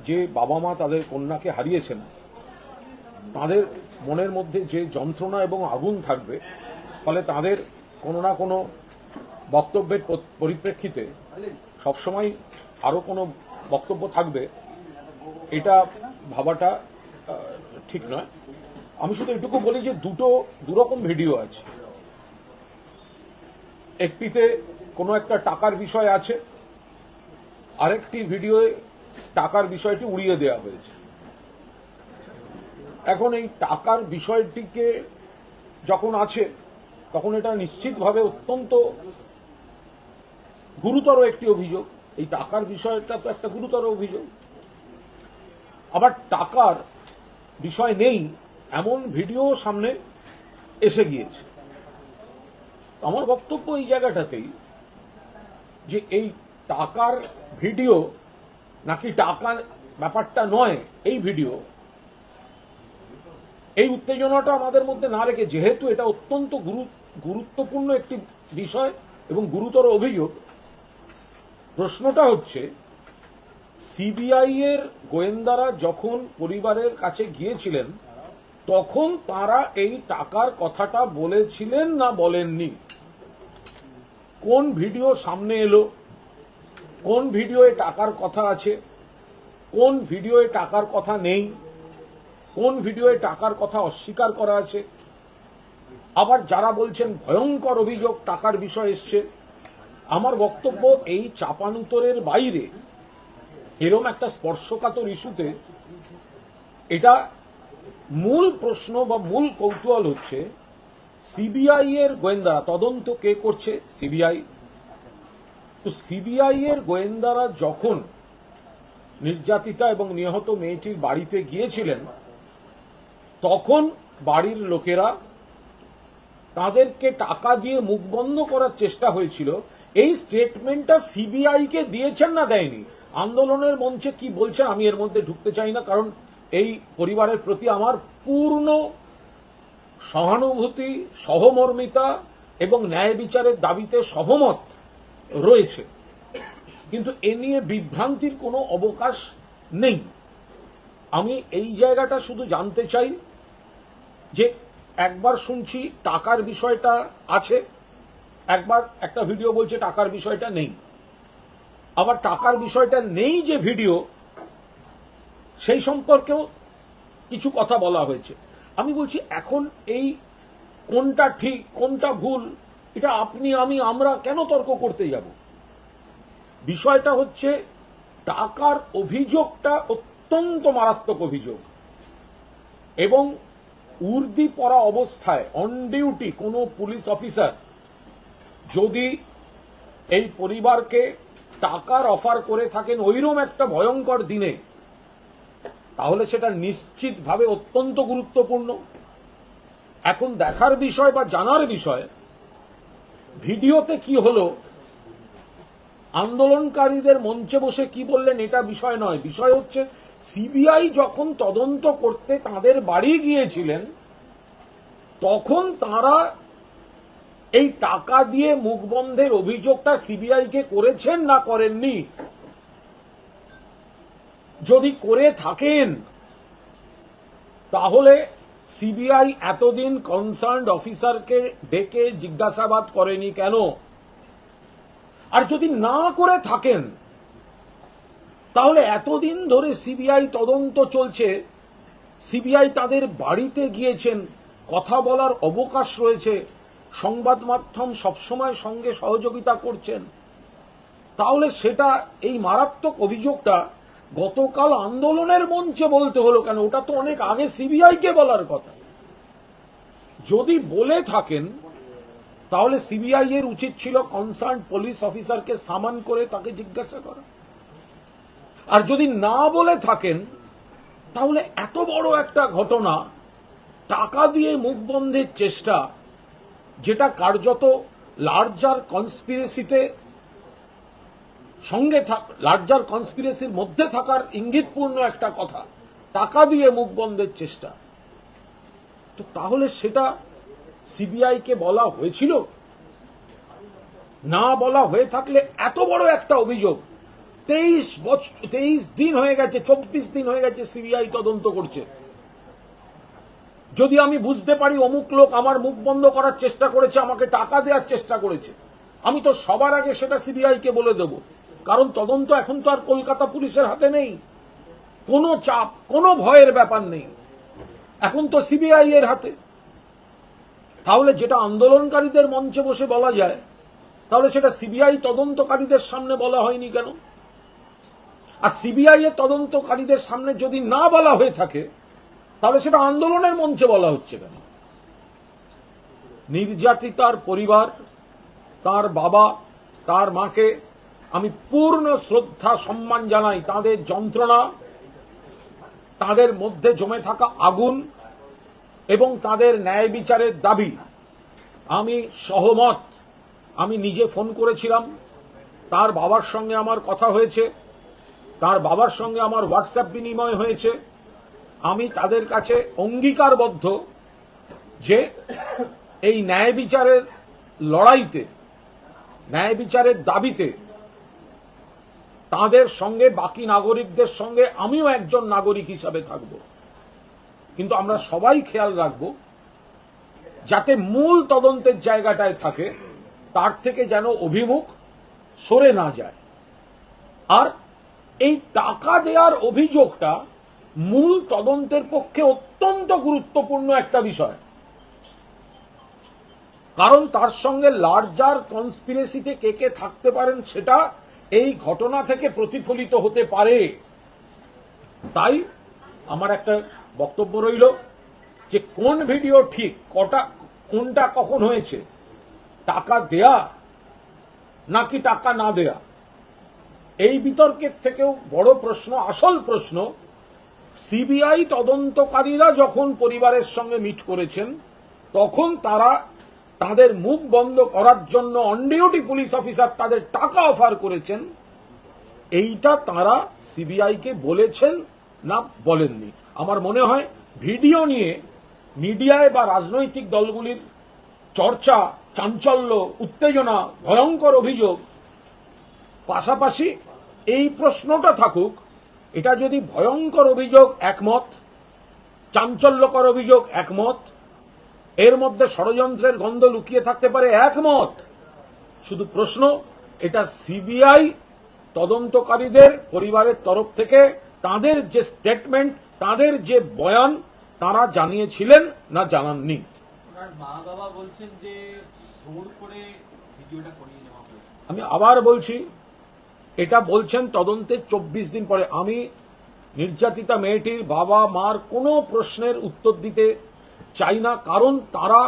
যে বাবা মা তাদের কন্যাকে হারিয়েছেন তাদের মনের মধ্যে যে যন্ত্রণা এবং আগুন থাকবে, ফলে তাদের কোনো না কোনো বক্তব্যের পরিপ্রেক্ষিতে সবসময় আরও কোনো বক্তব্য থাকবে, এটা ভাবাটা ঠিক নয়। আমি শুধু এটুকু বলি যে দুরকম ভিডিও আছে। একটিতে কোনো একটা টাকার বিষয় আছে, আরেকটি ভিডিওয়ে টাকার বিষয়টি উড়িয়ে দেওয়া হয়েছে। এখন এই টাকার বিষয়টিকে যখন আছে তখন এটা নিশ্চিতভাবে অত্যন্ত গুরুতর একটি অভিযোগ। এই টাকার বিষয়টা তো একটা গুরুতর অভিযোগ। আবার টাকার বিষয় নেই এমন ভিডিও সামনে এসে গিয়েছে। আমার বক্তব্য এই জায়গাটাতেই যে এই টাকার ভিডিও নাকি টাকার ব্যাপারটা নয় এই ভিডিও, এই উত্তেজনাটা আমাদের মধ্যে না রেখে, যেহেতু এটা অত্যন্ত গুরুত্বপূর্ণ একটি বিষয় এবং গুরুতর অভিযোগ, প্রশ্নটা হচ্ছে সিবিআই এর গোয়েন্দারা যখন পরিবারের কাছে গিয়েছিলেন তখন তারা এই টাকার কথাটা বলেছিলেন না বলেননি? কোন ভিডিও সামনে এলো, কোন ভিডিওয়ে টাকার কথা আছে, কোন ভিডিওয়ে টাকার কথা নেই, কোন ভিডিওয়ে টাকার কথা অস্বীকার করা আছে? আবার যারা বলছেন ভয়ঙ্কর অভিযোগ টাকার বিষয় এসছে, আমার বক্তব্য এই চাপানুতরের বাইরে এরকম একটা স্পর্শকাতর ইস্যুতে এটা মূল প্রশ্ন বা মূল কৌতূহল হচ্ছে সিবিআই এর গোয়েন্দারা তদন্ত কে করছে? সিবিআই। তো সিবিআই এর গোয়েন্দারা যখন নির্যাতিতা এবং নিহত মেয়েটির বাড়িতে গিয়েছিলেন তখন বাড়ির লোকেরা তাদেরকে টাকা দিয়ে মুখ বন্ধ করার চেষ্টা হয়েছিল, এই স্টেটমেন্টটা সিবিআই কে দিয়েছেন না দেয়নি? আন্দোলনের মঞ্চে কি বলছেন আমি এর মধ্যে ঢুকতে চাই না, কারণ এই পরিবারের প্রতি আমার পূর্ণ সহানুভূতি, সহমর্মিতা এবং ন্যায় বিচারের দাবিতে সহমত রয়েছে, কিন্তু এ নিয়ে বিভ্রান্তির কোনো অবকাশ নেই। আমি এই জায়গাটা শুধু জানতে চাই যে একবার শুনছি টাকার বিষয়টা আছে, একবার একটা ভিডিও বলছে টাকার বিষয়টা নেই, আবার টাকার বিষয়টা নেই যে ভিডিও সেই সম্পর্কেও কিছু কথা বলা হয়েছে। আমি বলছি এখন এই কোনটা ঠিক কোনটা ভুল এটা আপনি আমি আমরা কেন তর্ক করতে যাব? বিষয়টা হচ্ছে টাকার অভিযোগটা অত্যন্ত মারাত্মক অভিযোগ, এবং উর্দি পরা অবস্থায় অন ডিউটি কোনো পুলিশ অফিসার যদি এই পরিবারকে টাকার অফার করে থাকেন ওইরকম একটা ভয়ঙ্কর দিনে, তাহলে সেটা নিশ্চিতভাবে অত্যন্ত গুরুত্বপূর্ণ। এখন দেখার বিষয় বা জানার বিষয় ভিডিওতে কি হলো, আন্দোলনকারীদের মঞ্চে বসে কি বললেন এটা বিষয় নয়। বিষয় হচ্ছে সিবিআই যখন তদন্ত করতে তাদের বাড়ি গিয়েছিলেন তখন তারা এই টাকা দিয়ে মুখ বন্ধের অভিযোগটা সিবিআই কে করেছেন না করেননি? যদি করে থাকেন তাহলে সিবিআই এতদিন কনসার্নড অফিসারকে ডেকে জিজ্ঞাসাবাদ করেনি কেন? আর যদি না করে থাকেন তাহলে এতদিন ধরে সিবিআই তদন্ত চলছে, সিবিআই তাদের বাড়িতে গিয়েছেন, কথা বলার অবকাশ রয়েছে, সংবাদ মাধ্যম সবসময় সঙ্গে সহযোগিতা করছেন, তাহলে সেটা এই মারাত্মক অভিযোগটা গতকাল আন্দোলনের মঞ্চে বলতে হলো কেন? ওটা তো অনেক আগে সিবিআই কে বলার কথা। যদি বলে থাকেন তাহলে সিবিআই এর উচিত ছিল কনসার্ন পুলিশ অফিসারকে সামান করে তাকে জিজ্ঞাসা করা। আর যদি না বলে থাকেন তাহলে এত বড় একটা ঘটনা, টাকা দিয়ে মুখ বন্ধের চেষ্টা, যেটা কার্যত লার্জার কনস্পিরেসিতে সঙ্গে লার্জার কনস্পিরেসির মধ্যে থাকার ইঙ্গিতপূর্ণ একটা কথা, টাকা দিয়ে মুখ বন্ধের চেষ্টা, তো তাহলে সেটা সিবিআই কে বলা হয়েছিল? না বলা হয়ে থাকলে এত বড় একটা অভিযোগ 23 দিন হয়ে গেছে, 24 দিন হয়ে গেছে সিবিআই তদন্ত করছে। যদি আমি বুঝতে পারি অমুক লোক আমার মুখ বন্ধ করার চেষ্টা করেছে, আমাকে টাকা দেওয়ার চেষ্টা করেছে, আমি তো সবার আগে সেটা সিবিআই কে বলে দেব। কারণ তদন্ত এখন তো আর কলকাতা পুলিশের হাতে নেই, কোনো চাপ, কোনো ভয়ের ব্যাপার নেই, এখন তো সিবিআই এর হাতে। তাহলে যেটা আন্দোলনকারীদের মঞ্চে বসে বলা যায়, তাহলে সেটা সিবিআই তদন্তকারীদের সামনে বলা হয়নি কেন? আর সিবিআই এর তদন্তকারীদের সামনে যদি না বলা হয়ে থাকে, তাহলে সেটা আন্দোলনের মঞ্চে বলা হচ্ছে কেন? নির্যাতিতার পরিবার, তার বাবা, তার মাকে আমি পূর্ণ শ্রদ্ধা সম্মান জানাই। তাদের যন্ত্রণা, তাদের মধ্যে জমে থাকা আগুন এবং তাদের ন্যায় বিচারের দাবি আমি সহমত। আমি নিজে ফোন করেছিলাম, তার বাবার সঙ্গে আমার কথা হয়েছে, তার বাবার সঙ্গে আমার হোয়াটসঅ্যাপ বিনিময় হয়েছে। আমি তাদের কাছে অঙ্গীকারবদ্ধ যে এই ন্যায় বিচারের লড়াইতে, ন্যায় বিচারের দাবিতে তাদের সঙ্গে, বাকি নাগরিকদের সঙ্গে আমিও একজন নাগরিক হিসাবে থাকব। কিন্তু আমরা সবাই খেয়াল রাখব যাতে মূল তদন্তের জায়গাটায় থাকে, তার থেকে যেন অভিমুখ সরে না যায়। আর এই টাকা দেওয়ার অভিযোগটা মূল তদন্তের পক্ষে অত্যন্ত গুরুত্বপূর্ণ একটা বিষয়। কারণ তার সঙ্গে লার্জার কনস্পিরেসিতে কে কে থাকতে পারেন সেটা এই ঘটনা থেকে প্রতিফলিত হতে পারে। তাই আমার একটা বক্তব্য রইল যে কোন ভিডিও ঠিক, কোনটা কখন হয়েছে, টাকা দেয়া নাকি টাকা না দেয়া, এই বিতর্কের থেকেও বড় প্রশ্ন, আসল প্রশ্ন, সিবিআই তদন্তকারীরা যখন পরিবারের সঙ্গে মিট করেছেন, তখন তারা তাদের মুখ বন্ধ করার জন্য অন ডিউটি পুলিশ অফিসার তাদের টাকা অফার করেছেন, এইটা তারা সিবিআই কে বলেছেন না বলেননি। আমার মনে হয় ভিডিও নিয়ে মিডিয়ায় বা রাজনৈতিক দলগুলির চর্চা, চাঞ্চল্য, উত্তেজনা, ভয়ঙ্কর অভিযোগ, পাশাপাশি এই প্রশ্নটা থাকুক, এটা যদি ভয়ঙ্কর অভিযোগ একমত, চাঞ্চল্যকর অভিযোগ একমত, এর মধ্যে ষড়যন্ত্রের গন্ধ লুকিয়ে থাকতে পারে একমত। শুধু প্রশ্ন, এটা সিবিআই তদন্তকারীদের পরিবারের তরফ থেকে তাদের যে স্টেটমেন্ট, তাদের যে বয়ান, তারা জানিয়েছিলেন না জানাননি। মা বাবা বলছেন যে জোর করে ভিডিওটা করিয়ে নেওয়া হয়েছে। আমি আবার বলছি, এটা বলছেন তদন্তের 24 দিন পরে। আমি নির্যাতিতা মেয়েটির বাবা মার কোনো প্রশ্নের উত্তর দিতে চাই না, কারণ তারা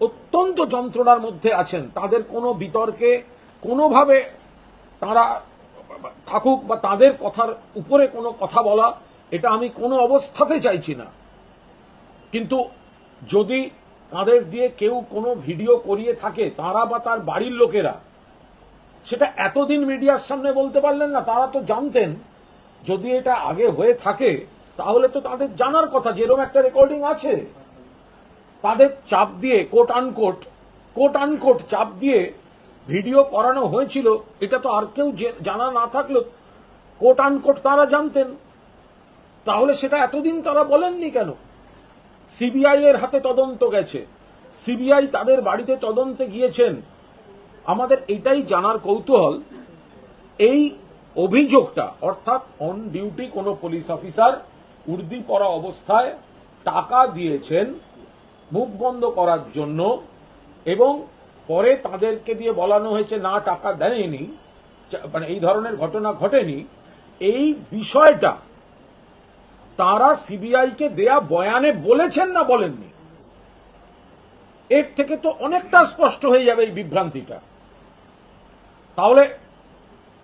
অত্যন্ত যন্ত্রণার মধ্যে আছেন। তাদের কোনো বিতর্কে কোনোভাবে তারা থাকুক বা তাদের কথার উপরে কোনো কথা বলা, এটা আমি কোনো অবস্থাতে চাইছি না। কিন্তু যদি তাদের দিয়ে কেউ কোনো ভিডিও করিয়ে থাকে, তারা বা তার বাড়ির লোকেরা, সেটা এতদিন মিডিয়ার সামনে বলতে পারলেন না। তারা তো জানতেন, যদি এটা আগে হয়ে থাকে তাহলে তো তাদের জানার কথা যে এরকম একটা রেকর্ডিং আছে। তাদের চাপ দিয়ে কোট আনকোট চাপ দিয়ে ভিডিও করানো হয়েছিল, এটা তো আর কেউ জানা না থাকলেও কোট আনকোট তারা জানতেন। তাহলে সেটা এতদিন তারা বলেননি কেন? সিবিআই এর হাতে তদন্ত গেছে, সিবিআই তাদের বাড়িতে তদন্তে গিয়েছেন। আমাদের এটাই জানার কৌতূহল, এই অভিযোগটা, অর্থাৎ অন ডিউটি কোনো পুলিশ অফিসার উর্দি পরা অবস্থায় টাকা দিয়েছেন মুখ বন্ধ করার জন্য, এবং পরে তাদেরকে দিয়ে বলানো হয়েছে না টাকা দেয়নি, মানে এই ধরনের ঘটনা ঘটেনি, এই বিষয়টা তারা সিবিআই কে দেয়া বয়ানে বলেছেন না বলেননি। এর থেকে তো অনেকটা স্পষ্ট হয়ে যাবে এই বিভ্রান্তিটা। তাহলে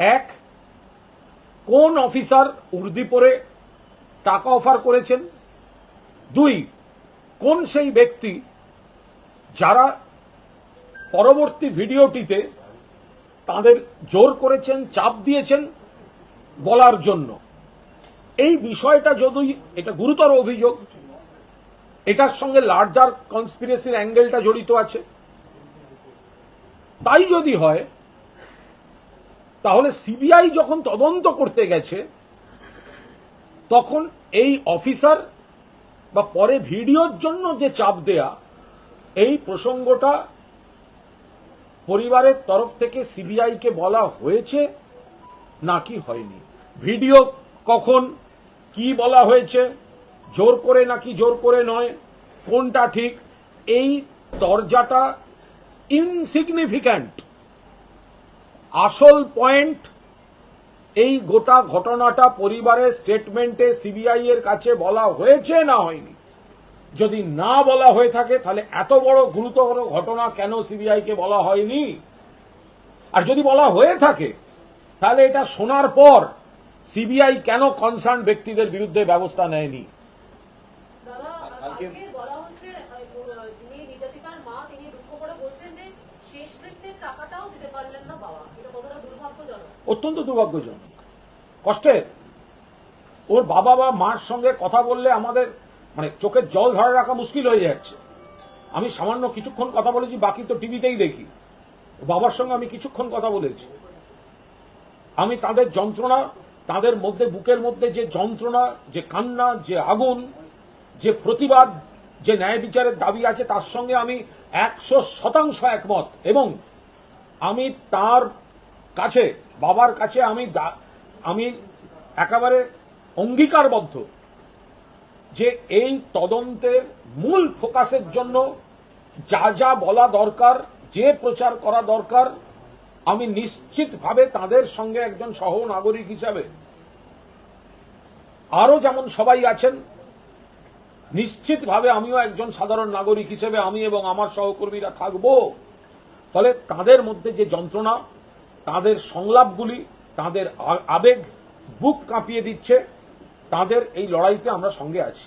এক, কোন অফিসার উর্দি পরে টাকা অফার করেছেন? দুই, কোন সেই ব্যক্তি যারা পরবর্তী ভিডিওটিতে তাদের জোর করেছেন, চাপ দিয়েছেন বলার জন্য? এই বিষয়টা যদি, এটা গুরুতর অভিযোগ, এটার সঙ্গে লার্জার কনস্পিরেসির অ্যাঙ্গেলটা জড়িত আছে। তাই যদি হয় তাহলে সিবিআই যখন তদন্ত করতে গেছে তখন এই অফিসার বা পরে ভিডিওর জন্য যে চাপ দেয়া, এই প্রসঙ্গটা পরিবারের তরফ থেকে সিবিআইকে বলা হয়েছে নাকি হয়নি? ভিডিও কখন কি বলা হয়েছে, জোর করে নাকি জোর করে নয়, কোনটা ঠিক, এই তরজাটা ইনসিগনিফিক্যান্ট। আসল পয়েন্ট এই গোটা ঘটনাটা পরিবারের স্টেটমেন্টে সিবিআই এর কাছে বলা হয়েছে না হয়নি। যদি না বলা হয়ে থাকে তাহলে এত বড় গুরুতর ঘটনা কেন সিবিআই কে বলা হয়নি? আর যদি বলা হয়ে থাকে তাহলে এটা শোনার পর সিবিআই কেন কনসার্ন ব্যক্তিদের বিরুদ্ধে ব্যবস্থা নেয়নি? দাদা, কালকে বলা হচ্ছে যিনি নির্যাতিতার মা তিনি দুঃখ করে বলছেন যে শেষকৃত্যের টাকাটাও দিতে পারলেন না বাবা। এটা কতটা দুর্ভাগ্যজনক? অত্যন্ত দুর্ভাগ্যজনক, কষ্টের। ওর বাবা বা মার সঙ্গে কথা বললে আমাদের মানে চোখের জল ধরে রাখা মুশকিল হয়ে যাচ্ছে। আমি সামান্য কিছুক্ষণ কথা বলেছি, বাকি তো টিভিতেই দেখি। বাবার সঙ্গে আমি কিছুক্ষণ কথা বলেছি। আমি তাদের যন্ত্রণা, তাদের মধ্যে বুকের মধ্যে যে যন্ত্রণা, যে কান্না, যে আগুন, যে প্রতিবাদ, যে ন্যায় বিচারের দাবি আছে তার সঙ্গে আমি 100% একমত। এবং আমি তার কাছে, বাবার কাছে আমি একেবারে অঙ্গীকারবদ্ধ যে এই তদন্তের মূল ফোকাসের জন্য যা যা বলা দরকার, যে প্রচার করা দরকার, আমি নিশ্চিতভাবে তাদের সঙ্গে একজন সহ নাগরিক হিসাবে, আরো যেমন সবাই আছেন, নিশ্চিতভাবে আমিও একজন সাধারণ নাগরিক হিসেবে আমি এবং আমার সহকর্মীরা থাকব। ফলে তাদের মধ্যে যে যন্ত্রণা, তাদের সংলাপগুলি, তাদের আবেগ বুক কাঁপিয়ে দিচ্ছে, তাদের এই লড়াইতে আমরা সঙ্গে আছি।